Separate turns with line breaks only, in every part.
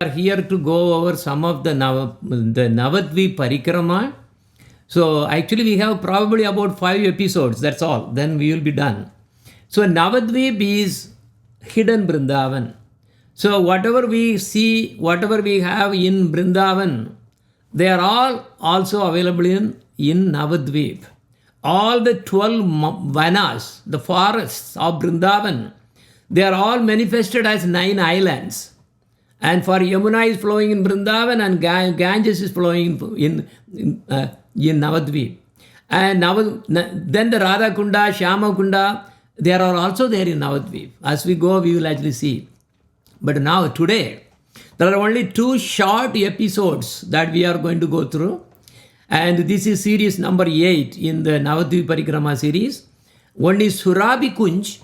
We are here to go over some of the Navadvipa Parikrama. So actually we have probably about 5 episodes, that's all. Then we will be done. So Navadvip is hidden Vrindavan. So whatever we see, whatever we have in Vrindavan, they are all also available in Navadvip. All the 12 vanas, the forests of Vrindavan, they are all manifested as 9 islands. And for Yamuna is flowing in Vrindavan and Ganges is flowing in Navadvip. And then the Radha Kunda, Shyama Kunda, they are also there in Navadvip. As we go, we will actually see. But now, today, there are only 2 short episodes that we are going to go through. And this is series number 8 in the Navadvipa Parikrama series. One is Surabhu Kunj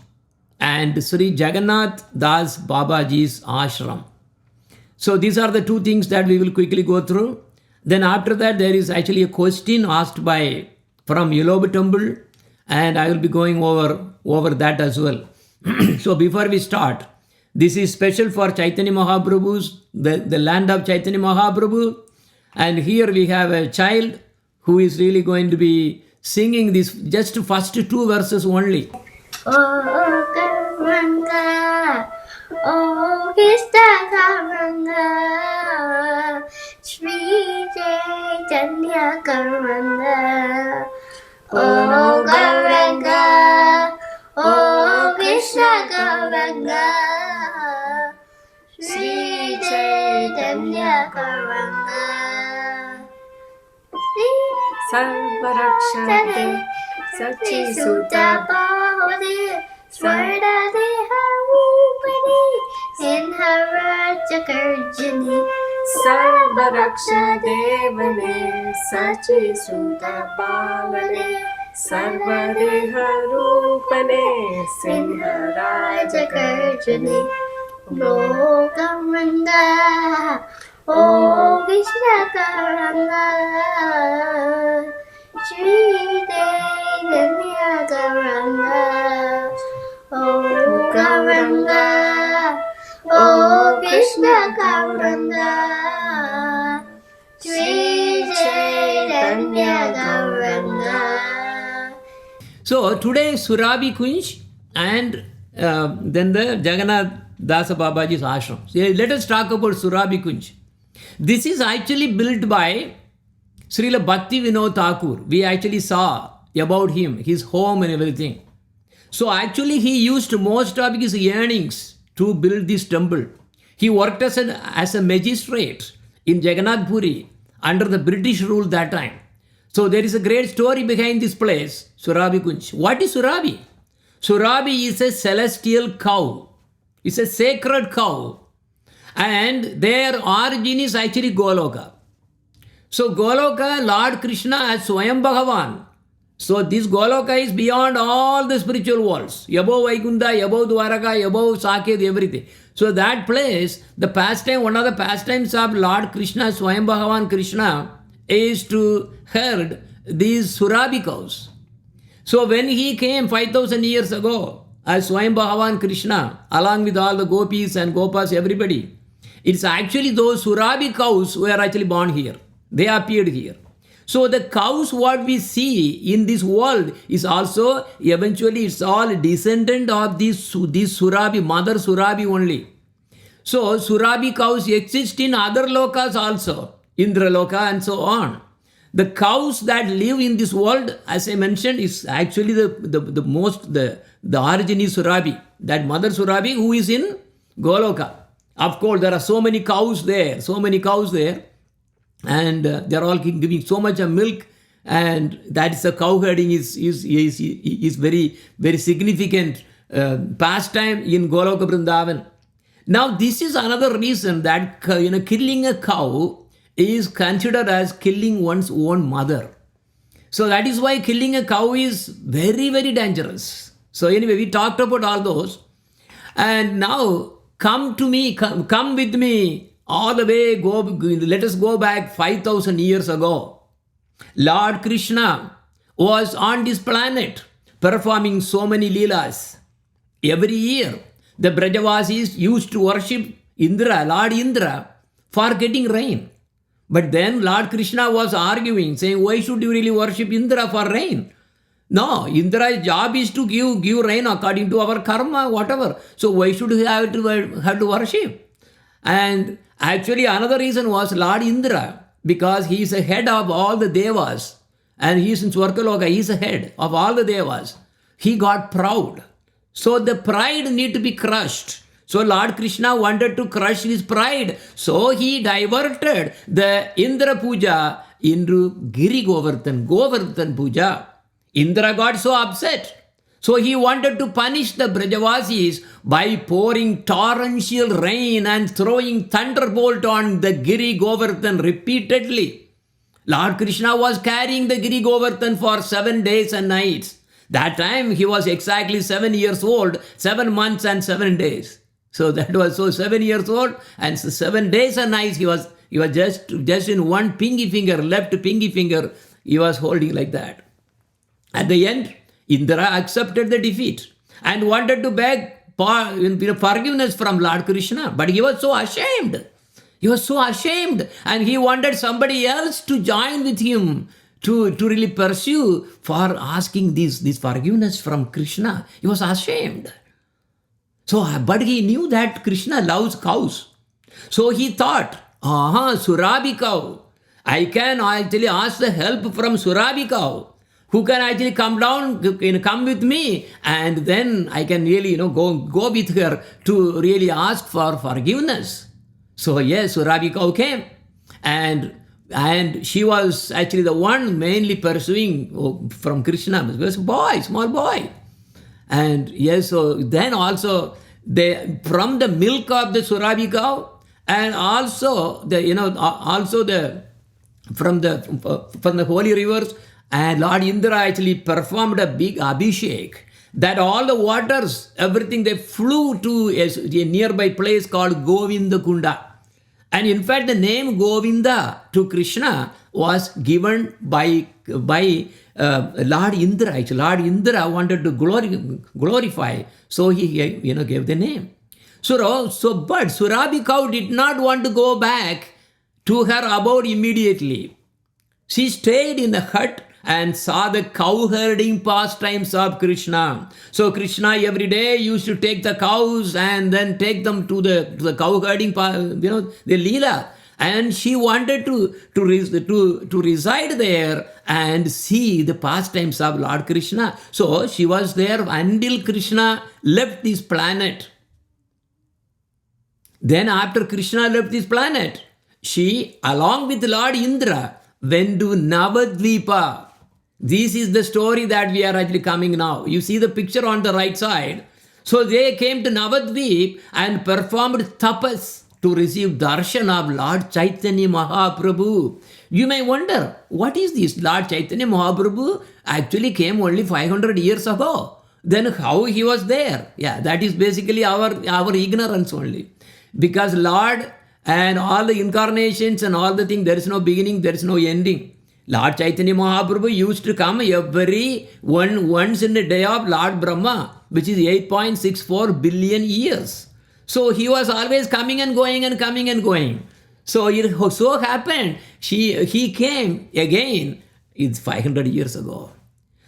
and Sri Jagannatha Das Babaji's Ashram. So these are the 2 things that we will quickly go through. Then after that, there is actually a question asked from Yellow Temple, and I will be going over that as well. So before we start, this is special for Chaitanya Mahaprabhu's, the land of Chaitanya Mahaprabhu. And here we have a child who is really going to be singing this, just first 2 verses only.
Oh, Karanga, oh, Krishna Karanga, Sri Chaitanya Karanga. Oh, Karanga, oh, Krishna Karanga, Sri Chaitanya Karanga.
Sarvarakshate Sachi Sutta
Bhavade Swarda Deha Rupani Sinharaja Garjani
Sarvaraksha Devane Sachi Sutta Bhavane Sarvadeha Rupane
Sinharaja Garjani Lokamanda Oh Krishna Karanga Sri Chaitanya Karanga Oh Karanga Oh Krishna Karanga Sri Chaitanya Karanga.
So today Surabhu Kunj and then the Jagannatha Dasa Babaji's Ashram. So let us talk about Surabhu Kunj. This is actually built by Srila Bhakti Vinod Thakur. We actually saw about him, his home and everything. So actually he used most of his earnings to build this temple. He worked as a magistrate in Jagannath Puri under the British rule that time. So there is a great story behind this place, Surabhu Kunj. What is Surabhi? Surabhi is a celestial cow. It's a sacred cow. And their origin is actually Goloka. So Goloka, Lord Krishna as Swayam Bhagavan. So this Goloka is beyond all the spiritual worlds. Above Vaikunta, above Dwaraka, above Saket, everything. So that place, the pastime, one of the pastimes of Lord Krishna, Swayam Bhagavan Krishna, is to herd these Surabhi cows. So when he came 5,000 years ago as Swayam Bhagavan Krishna, along with all the gopis and gopas, everybody, it's actually those Surabhi cows who are actually born here. They appeared here. So the cows what we see in this world is also eventually it's all descendant of these Surabhi, mother Surabhi only. So Surabhi cows exist in other lokas also, Indra Loka and so on. The cows that live in this world, as I mentioned, is actually the origin is Surabhi, that mother Surabhi who is in Goloka. Of course, there are so many cows there, and they're all giving so much of milk, and that is the cow herding is very, very significant pastime in Goloka Vrindavan. Now, this is another reason that killing a cow is considered as killing one's own mother. So that is why killing a cow is very, very dangerous. So anyway, we talked about all those, and now come with me all the way, let us go back 5,000 years ago. Lord Krishna was on this planet performing so many leelas. Every year, the Brajavasis used to worship Indra, Lord Indra, for getting rain. But then Lord Krishna was arguing, saying, why should you really worship Indra for rain? No, Indra's job is to give rain according to our karma, whatever. So why should we have to worship? And actually another reason was Lord Indra, because he is the head of all the devas. And he is in Swargaloka, he is the head of all the devas. He got proud. So the pride need to be crushed. So Lord Krishna wanted to crush his pride. So he diverted the Indra Puja into Giri Govardhan Puja. Indra got so upset. So he wanted to punish the Brajavasis by pouring torrential rain and throwing thunderbolt on the Giri Govardhan repeatedly. Lord Krishna was carrying the Giri Govardhan for 7 days and nights. That time he was exactly 7 years old, 7 months and 7 days. So that was 7 years old and 7 days and nights he was just in one pinky finger, left pinky finger, he was holding like that. At the end, Indra accepted the defeat and wanted to beg forgiveness from Lord Krishna, but he was so ashamed. He was so ashamed and he wanted somebody else to join with him to really pursue for asking this forgiveness from Krishna. He was ashamed. So, but he knew that Krishna loves cows. So he thought, Surabhi cow. I can actually ask the help from Surabhi cow, who can actually come with me, and then I can really, go with her to really ask for forgiveness. So yes, Surabhi cow came, and she was actually the one mainly pursuing from Krishna. It was a boy, small boy. And yes, so then also from the milk of the Surabhi cow, and also from the holy rivers, and Lord Indra actually performed a big abhishek, that all the waters, everything, they flew to a nearby place called Govinda Kunda. And in fact, the name Govinda to Krishna was given by Lord Indra. Actually, Lord Indra wanted to glorify, so he gave the name. But Surabhi cow did not want to go back to her abode immediately. She stayed in the hut and saw the cow herding pastimes of Krishna. So Krishna every day used to take the cows and then take them to the cow herding, the Leela. And she wanted to reside there and see the pastimes of Lord Krishna. So she was there until Krishna left this planet. Then after Krishna left this planet, she, along with Lord Indra, went to Navadvipa. This is the story that we are actually coming now. You see the picture on the right side. So they came to Navadvip and performed tapas to receive darshan of Lord Chaitanya Mahaprabhu. You may wonder, what is this? Lord Chaitanya Mahaprabhu actually came only 500 years ago. Then how he was there? Yeah, that is basically our ignorance only. Because Lord and all the incarnations and all the things, there is no beginning, there is no ending. Lord Chaitanya Mahaprabhu used to come once in the day of Lord Brahma, which is 8.64 billion years. So he was always coming and going and coming and going. So it so happened, he came again, it's 500 years ago.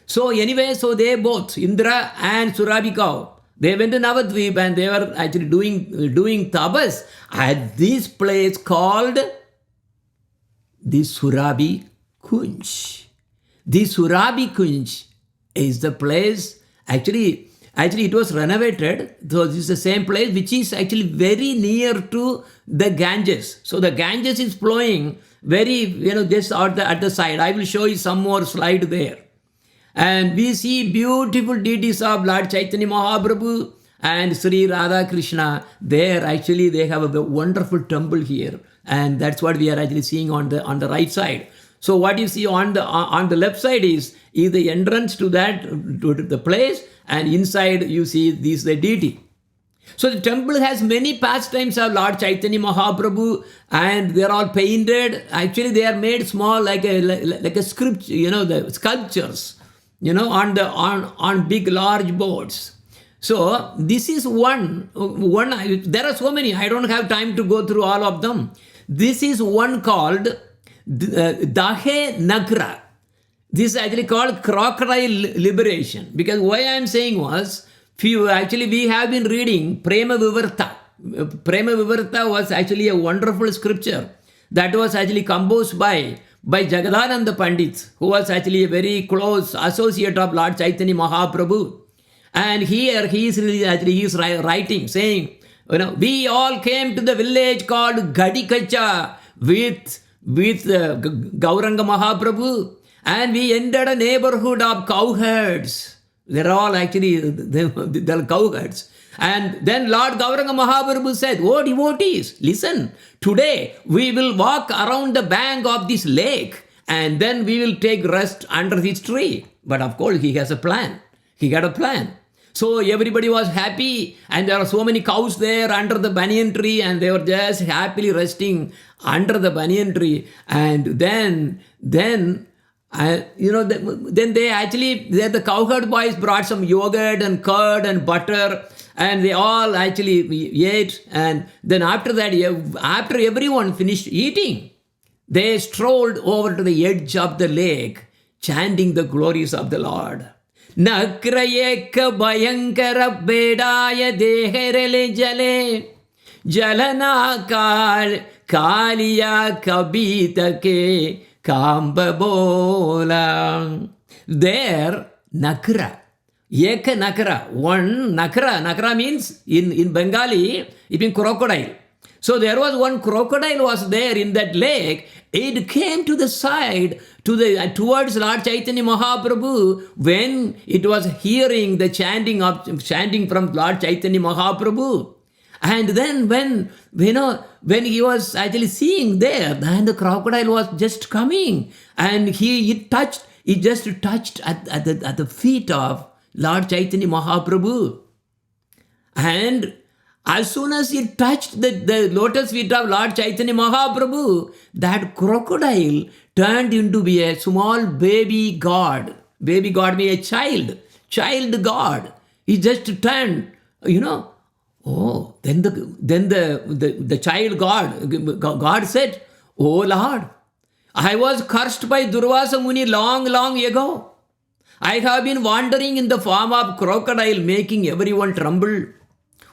So anyway, so they both, Indra and Surabhi cow, they went to Navadvip and they were actually doing tabas at this place called the Surabhu Kunj. The Surabhu Kunj is the place, actually it was renovated. So this is the same place which is actually very near to the Ganges. So the Ganges is flowing very, just at the side. I will show you some more slide there. And we see beautiful deities of Lord Chaitanya Mahaprabhu and Sri Radha Krishna. There actually they have a wonderful temple here. And that's what we are actually seeing on the right side. So what you see on the left side is the entrance to the place, and inside you see the deity. So the temple has many pastimes of Lord Chaitanya Mahaprabhu, and they are all painted. Actually, they are made small, like a script, the sculptures, on big large boards. So this is one. There are so many. I don't have time to go through all of them. This is one called Dahe Nagra. This is actually called crocodile liberation. Because why I am saying was, we have been reading Prema Vivarta. Prema Vivarta was actually a wonderful scripture that was actually composed by Jagannatha Pandit, who was actually a very close associate of Lord Chaitanya Mahaprabhu. And here he is writing, saying, we all came to the village called Gadikacha with Gauranga Mahaprabhu, and we entered a neighborhood of cowherds. They're all actually they're cowherds. And then Lord Gauranga Mahaprabhu said, oh devotees, listen, today we will walk around the bank of this lake and then we will take rest under this tree. But of course he has a plan. He got a plan. So everybody was happy, and there are so many cows there under the banyan tree, and they were just happily resting under the banyan tree. And then the cowherd boys brought some yogurt and curd and butter, and they all actually ate. And then after that, after everyone finished eating, they strolled over to the edge of the lake, chanting the glories of the Lord. Nakrayeka Bayankara Bedaya Deherele Jale Jalana Kaliya Kabitake Kambabola. There, Nakra. Eka Nakra. One Nakra. Nakra means in Bengali, it means crocodile. So there was one crocodile was there in that lake. It came to the side towards Lord Chaitanya Mahaprabhu when it was hearing the chanting from Lord Chaitanya Mahaprabhu. And then when he was actually seeing there, then the crocodile was just coming, and he just touched at the feet of Lord Chaitanya Mahaprabhu. And as soon as he touched the lotus feet of Lord Chaitanya Mahaprabhu, that crocodile turned into be a small baby god. Baby god means a child god. He just turned, Oh, then the child God said, oh Lord, I was cursed by Durvasa Muni long ago. I have been wandering in the form of crocodile, making everyone tremble.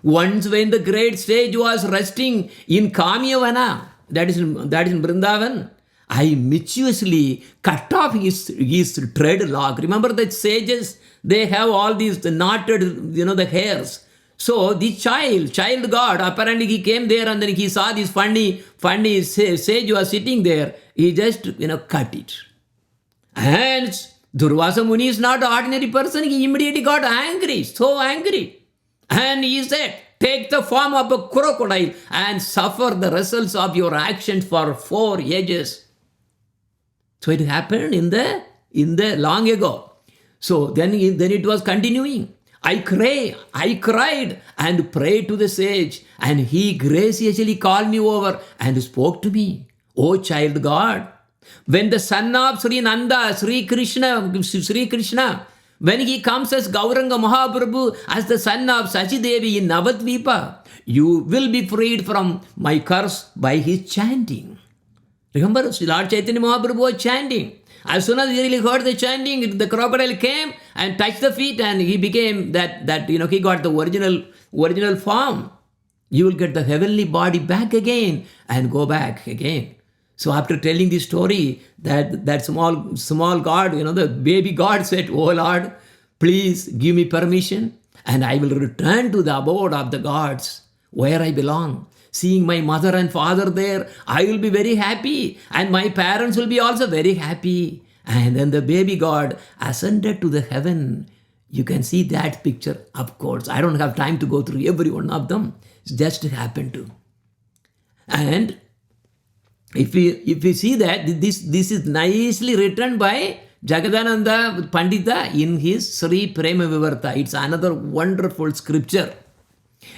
Once when the great sage was resting in Kamyavana, that is in Vrindavan, I mischievously cut off his dreadlock. Remember that sages, they have all these knotted, the hairs. So the child god, apparently he came there and then he saw this funny sage was sitting there. He just, cut it. And Durvasa Muni is not an ordinary person. He immediately got angry, so angry. And he said, take the form of a crocodile and suffer the results of your actions for 4 ages. So it happened in the long ago. So then it was continuing. I cried and prayed to the sage, and he graciously called me over and spoke to me. O child God, when the son of Sri Nanda, Sri Krishna, when he comes as Gauranga Mahaprabhu, as the son of Sachi Devi in Navadvipa, you will be freed from my curse by his chanting. Remember, Lord Chaitanya Mahaprabhu was chanting. As soon as he really heard the chanting, the crocodile came and touched the feet, and he became he got the original form. You will get the heavenly body back again and go back again. So after telling this story, that small god, the baby god said, oh Lord, please give me permission and I will return to the abode of the gods where I belong. Seeing my mother and father there, I will be very happy, and my parents will be also very happy. And then the baby god ascended to the heaven. You can see that picture, of course. I don't have time to go through every one of them. It just happened to. And if we see that, this is nicely written by Jagannatha Pandita in his Sri Prema Vivarta. It's another wonderful scripture.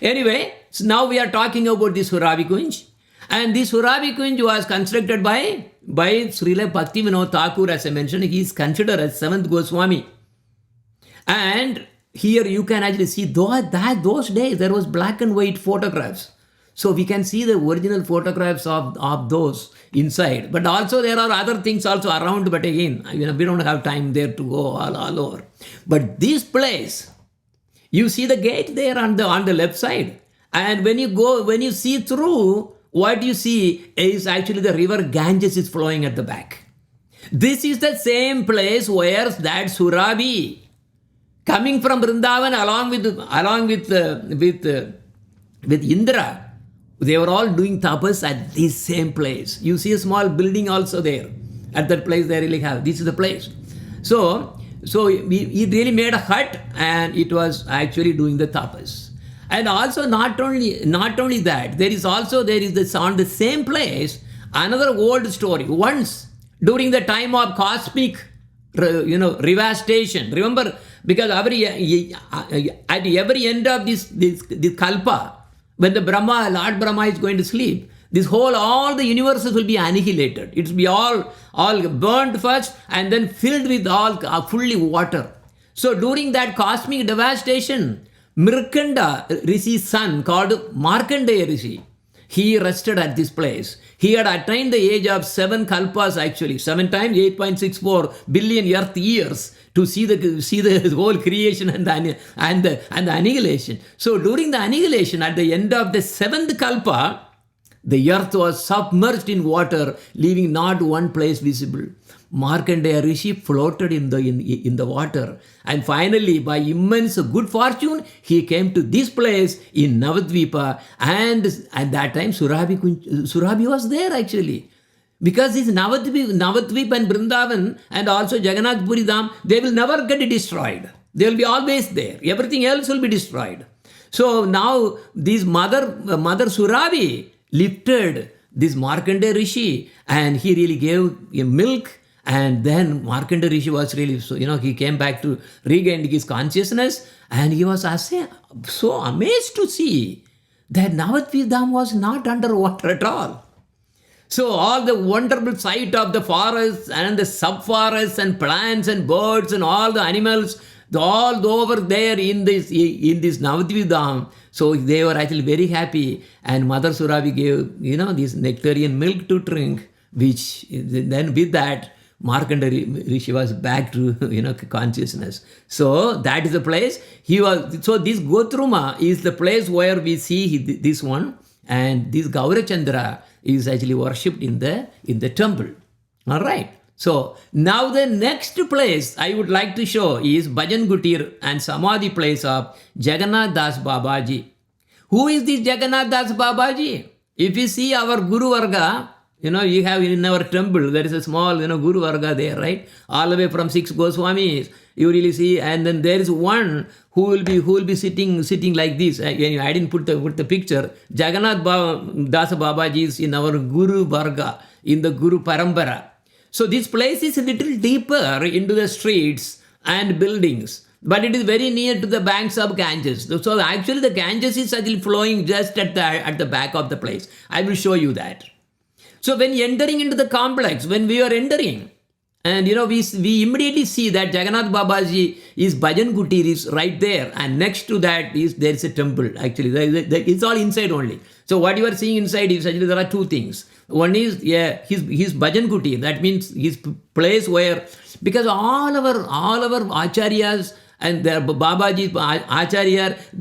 Anyway, so now we are talking about this Surabhu Kunj. And this Surabhu Kunj was constructed by Srila Bhaktivinoda Thakur, as I mentioned. He is considered as 7th Goswami. And here you can actually see those days there was black and white photographs. So we can see the original photographs of those inside. But also there are other things also around, but again, we don't have time there to go all over. But this place, you see the gate there on the left side. And when you see through, what you see is actually the river Ganges is flowing at the back. This is the same place where that Surabhi, coming from Vrindavan along with Indra, they were all doing tapas at this same place. You see a small building also there. At that place they really have. This is the place. So he really made a hut, and it was actually doing the tapas. And also not only that, there is on the same place another old story. Once during the time of cosmic devastation, remember, because at every end of this kalpa, when the Lord Brahma is going to sleep, all the universes will be annihilated. It will be all burnt first and then filled with fully water. So during that cosmic devastation, Mirkanda Rishi's son, called Markandeya Rishi, he rested at this place. He had attained the age of 7 kalpas, actually 7 times 8.64 billion earth years, to see the whole creation and the annihilation. So during the annihilation, at the end of the 7th kalpa, the earth was submerged in water, leaving not one place visible. Markandeya Rishi floated in the water, and finally, by immense good fortune, he came to this place in Navadvipa, and at that time Surabhi was there actually. Because this Navadvipa and Vrindavan and also Jagannath Puri Dham, they will never get destroyed. They will be always there. Everything else will be destroyed. So now this mother Surabhi lifted this Markandeya Rishi, and he really gave him milk. And then Markandeya Rishi was really, he came back to regain his consciousness, and he was so amazed to see that Navadvipa Dham was not underwater at all. So all the wonderful sight of the forests and the sub-forests and plants and birds and all the animals, all over there in this Navadvipa Dham. So they were actually very happy, and Mother Surabhi gave, this nectarian milk to drink, which then with that, Markandeya Rishi was back to consciousness. So that is the place he was. So this Gotruma is the place where we see this one, and this Gaurachandra is actually worshipped in the temple. All right. So now the next place I would like to show is Bhajan Kutir and Samadhi place of Jagannath Das Babaji. Who is this Jagannath Das Babaji? If you see our Guru Varga, you have in our temple, there is a small, Guru Varga there, right? All the way from 6 Goswamis, you really see, and then there is one who will be sitting like this. I didn't put the picture. Jagannath Das Babaji is in our Guru Varga, in the Guru Parampara. So this place is a little deeper into the streets and buildings, but it is very near to the banks of Ganges. So actually the Ganges is actually flowing just at the back of the place. I will show you that. So when entering into the complex, when we are entering, and we immediately see that Jagannath Babaji is Bhajan Kutir is right there, and next to that there is a temple. Actually, it's all inside only. So what you are seeing inside is actually there are two things. One is his Bhajan Kutir. That means his place where, because all our acharyas and their Babaji,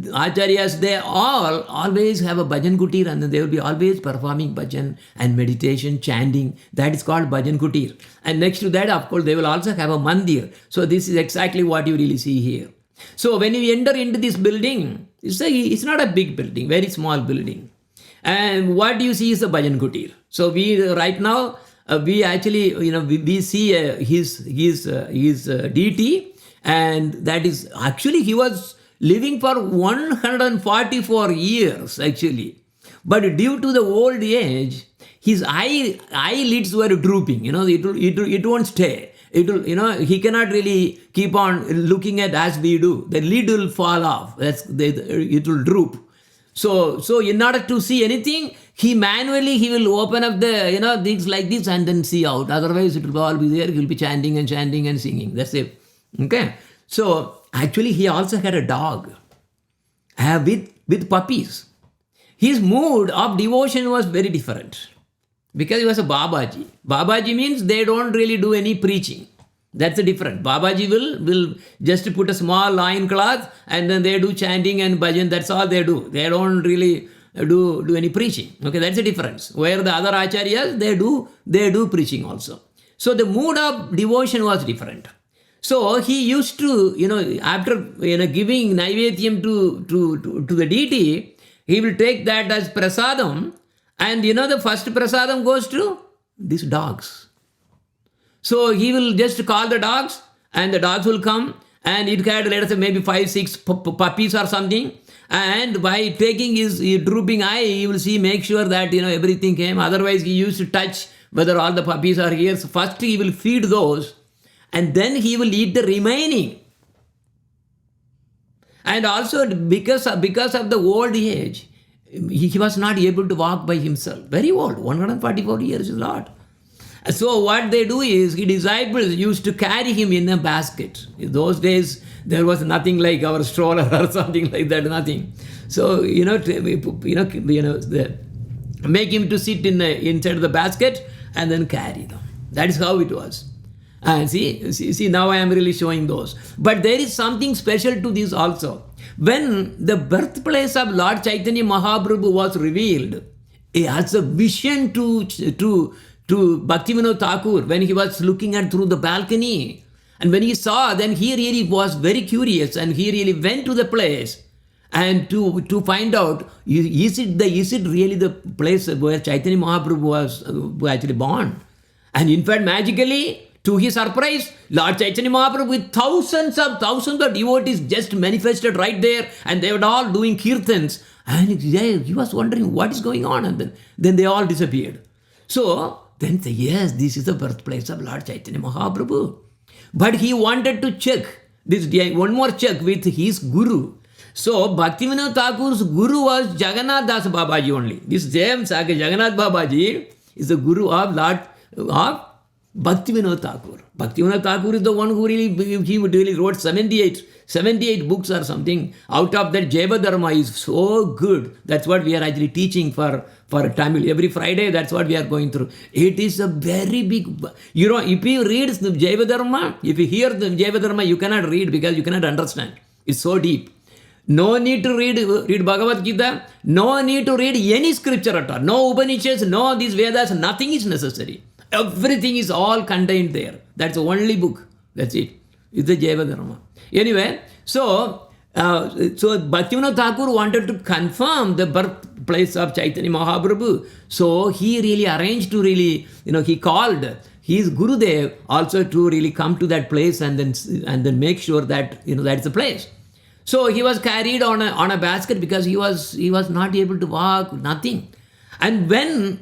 acharyas, they all always have a Bhajan Kutir, and they will be always performing bhajan and meditation, chanting. That is called Bhajan Kutir. And next to that, of course, they will also have a mandir. So this is exactly what you really see here. So when you enter into this building, it's not a big building, very small building. And what you see is the Bhajan Kutir. So we right now, we actually, we see his deity. And that is actually, he was living for 144 years actually. But due to the old age, his eyelids were drooping. It won't stay. He cannot really keep on looking at as we do. The lid will fall off. It will droop. So in order to see anything, he will open up the, things like this and then see out. Otherwise, it will all be there. He will be chanting and singing. That's it. Okay. So Actually, he also had a dog with puppies. His mood of devotion was very different because he was a Babaji. Babaji means they don't really do any preaching. That's the difference. Babaji will just put a small loin cloth and then they do chanting and bhajan. That's all they do. They don't really do any preaching. Okay, that's the difference. Where the other acharyas, they do preaching also. So the mood of devotion was different. So he used to, after giving Naivedyam to the deity, he will take that as prasadam, and the first prasadam goes to these dogs. So he will just call the dogs, and the dogs will come, and it had, let us say, maybe 5-6 puppies or something. And by taking his drooping eye, he will make sure that everything came. Otherwise, he used to touch whether all the puppies are here. So first he will feed those, and then he will eat the remaining. And also because of the old age, he was not able to walk by himself. Very old, 144 years is a lot. So what they do is, his disciples used to carry him in a basket. In those days, there was nothing like our stroller or something like that, nothing. So, make him to sit inside the basket and then carry them. That is how it was. And see, now I am really showing those. But there is something special to this also. When the birthplace of Lord Chaitanya Mahaprabhu was revealed, as a vision to Bhaktivinoda Thakur, when he was looking at through the balcony, and when he saw, then he really was very curious, and he really went to the place and to find out, is it really the place where Chaitanya Mahaprabhu was actually born? And in fact, magically, to his surprise, Lord Chaitanya Mahaprabhu with thousands of devotees just manifested right there, and they were all doing kirtans, and he was wondering what is going on, and then they all disappeared. So then say, yes, this is the birthplace of Lord Chaitanya Mahaprabhu. But he wanted to check this, one more check with his guru. So Bhaktivinoda Thakur's guru was Jagannatha Dasa Babaji only. This same Saga Jagannath Babaji is the guru of Bhaktivinoda Thakur. Bhaktivinoda Thakur is the one who really wrote 78 books or something. Out of that, Jaiva Dharma is so good. That's what we are actually teaching for Tamil. Every Friday, that's what we are going through. It is a very big, if you read the Jaiva Dharma, if you hear the Jaiva Dharma, you cannot read because you cannot understand. It's so deep. No need to read Bhagavad Gita. No need to read any scripture at all. No Upanishads, no these Vedas, nothing is necessary. Everything is all contained there. That's the only book. That's it. It's the Jaiva Dharma. Anyway, so Bhaktivinoda Thakur wanted to confirm the birthplace of Chaitanya Mahaprabhu. So he really arranged to he called his Gurudev also to really come to that place and then make sure that, that's the place. So he was carried on a basket because he was not able to walk, nothing. And when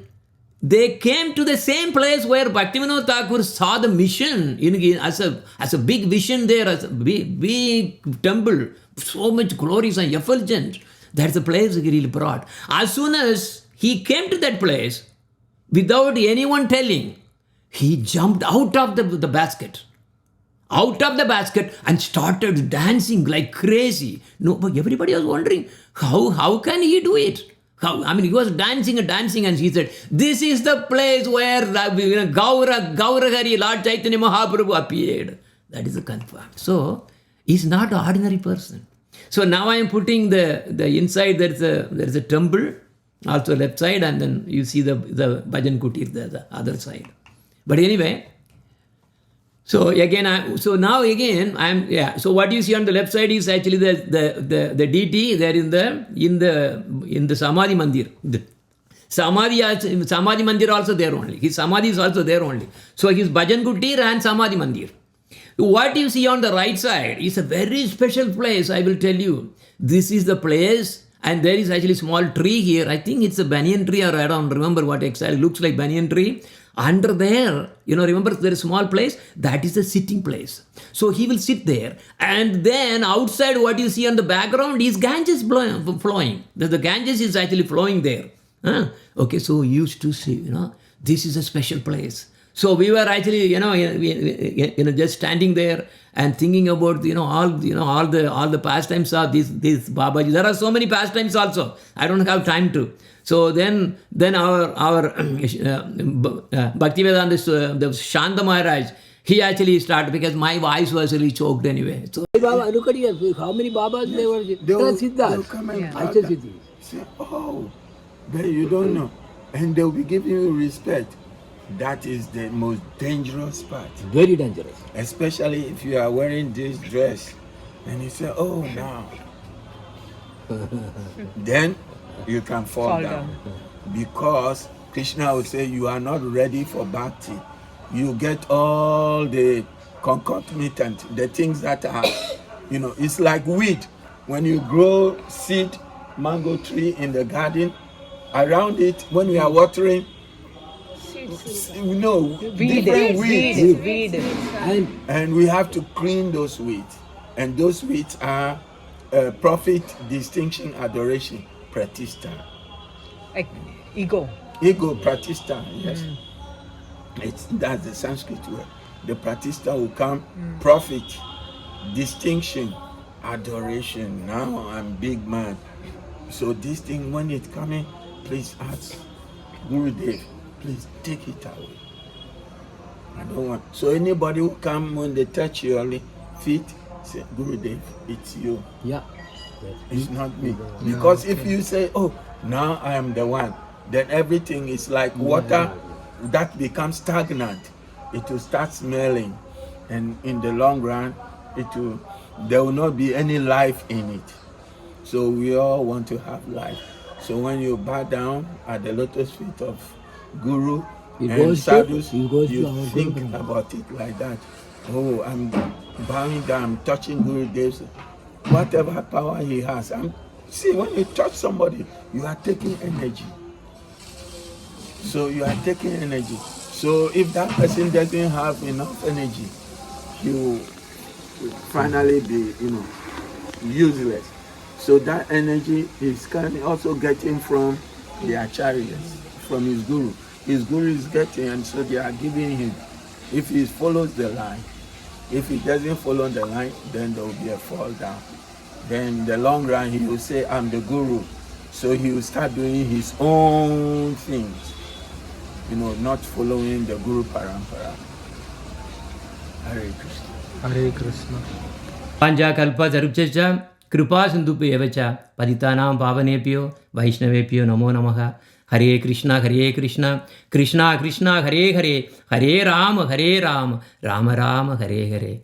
they came to the same place where Bhaktivinoda Thakur saw the mission as a big vision there, as a big temple, so much glorious and effulgent. That's the place he really brought. As soon as he came to that place, without anyone telling, he jumped out of the basket. Out of the basket and started dancing like crazy. No, but everybody was wondering, how can he do it? He was dancing and he said, this is the place where Gaurahari, Lord Chaitanya Mahaprabhu appeared. That is the confirmed. So, he's not an ordinary person. So now I am putting the inside, there is a temple, also left side, and then you see the Bhajan Kutir, the other side. But anyway, so what you see on the left side is actually the deity there in the Samadhi Mandir. The Samadhi Mandir also there only. His Samadhi is also there only. So his Bhajan Kutir and Samadhi Mandir. What you see on the right side is a very special place, I will tell you. This is the place, and there is actually a small tree here. I think it's a banyan tree, or I don't remember what exactly looks like banyan tree. Under there, remember there is a small place, that is the sitting place. So he will sit there, and then outside what you see on the background is Ganges flowing. The Ganges is actually flowing there. Okay, so he used to say, this is a special place. So we were actually, just standing there and thinking about, all the pastimes of these Babaji. There are so many pastimes also. I don't have time to. So then our Bhaktivedanta, the Shanta Maharaj, he actually started because my voice was really choked anyway. So Baba, look at you. How many Babas they were?
They'll come and bow down. Say, oh, but you don't know. And they'll be giving you respect. That is the most dangerous part.
Very dangerous.
Especially if you are wearing this dress. And you say, oh, now. Then you can fall down. Because Krishna will say, you are not ready for bhakti. You get all the concomitant, the things that are, it's like weed. When you grow seed, mango tree in the garden, around it, when you are watering, different weeds. And we have to clean those weeds. And those weeds are profit, distinction, adoration, pratishta.
Ego.
Ego, pratishta, yes. That's the Sanskrit word. The pratishta will come, profit, distinction, adoration. Now I'm big man. So this thing, when it's coming, please ask Gurudev, please take it away. I don't want. So anybody who come when they touch your feet, say, Gurudev, it's you.
Yeah.
It's not me. Because if you say, oh, now I am the one, then everything is like water that becomes stagnant. It will start smelling. And in the long run, there will not be any life in it. So we all want to have life. So when you bow down at the lotus feet of Guru and sadhus, you think about it like that. Oh, I'm bowing down, I'm touching Guru Dev's, whatever power he has. See, when you touch somebody, you are taking energy. So you are taking energy. So if that person doesn't have enough energy, he will finally be, useless. So that energy is also getting from the acharyas, from his guru. His guru is getting, and so they are giving him. If he follows the line, if he doesn't follow the line, then there will be a fall down. Then in the long run, he will say, I'm the guru. So he will start doing his own things, not following the guru parampara. Hare Krishna.
Hare Krishna.
Panja kalpa zarupchacha kripa sindhupe evacha paditanam pavanepyo vaishnavepyo namo namaha. Hare Krishna, Krishna Krishna, Hare Hare, Hare Rama, Rama Rama, Hare Hare.